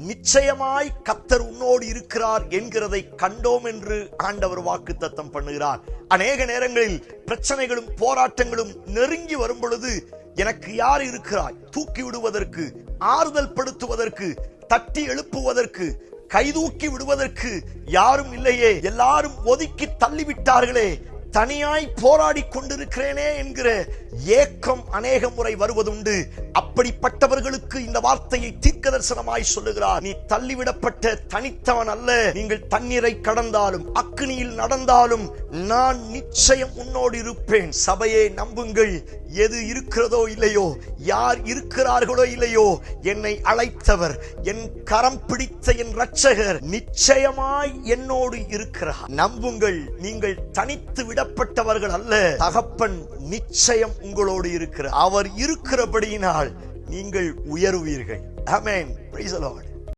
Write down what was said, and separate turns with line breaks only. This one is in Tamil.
நிச்சயமாய் கர்த்தர் உன்னோடு இருக்கிறார் என்கிறதை கண்டோம் என்று ஆண்டவர் வாக்குத்தத்தம் பண்ணுகிறார். அநேக நேரங்களில் பிரச்சனைகளும் போராட்டங்களும் நெருங்கி வரும் பொழுது எனக்கு யார் இருக்கிறாய்? தூக்கி விடுவதற்கு, ஆறுதல் படுத்துவதற்கு, தட்டி எழுப்புவதற்கு, கைதூக்கி விடுவதற்கு யாரும் இல்லையே, எல்லாரும் ஒதுக்கி தள்ளிவிட்டார்களே, தனியாய் போராடி கொண்டிருக்கிறேனே என்கிற ஏக்கம் அநேக முறை வருவதுண்டு. அப்படிப்பட்டவர்களுக்கு இந்த வார்த்தையை தீர்க்கதரிசனமாய் சொல்லுகிறார். நீ தள்ளிவிடப்பட்ட தனித்தவன் அல்ல. நீங்கள் தண்ணீரை கடந்தாலும் அக்கினியில் நடந்தாலும் நான் நிச்சயம் உன்னோடு இருப்பேன். சபையே நம்புங்கள். எது இருக்கிறதோ இல்லையோ, யார் இருக்கிறார்களோ இல்லையோ, என்னை அழைத்தவர், என் கரம் பிடித்த என் இரட்சகர் நிச்சயமாய் என்னோடு இருக்கிறார். நம்புங்கள். நீங்கள் தனித்து விடப்பட்டவர்கள் அல்ல. தகப்பன் நிச்சயம் உங்களோடு இருக்கிறார். அவர் இருக்கிறபடியினால் நீங்கள் உயருவீர்கள். ஆமென். Praise the Lord.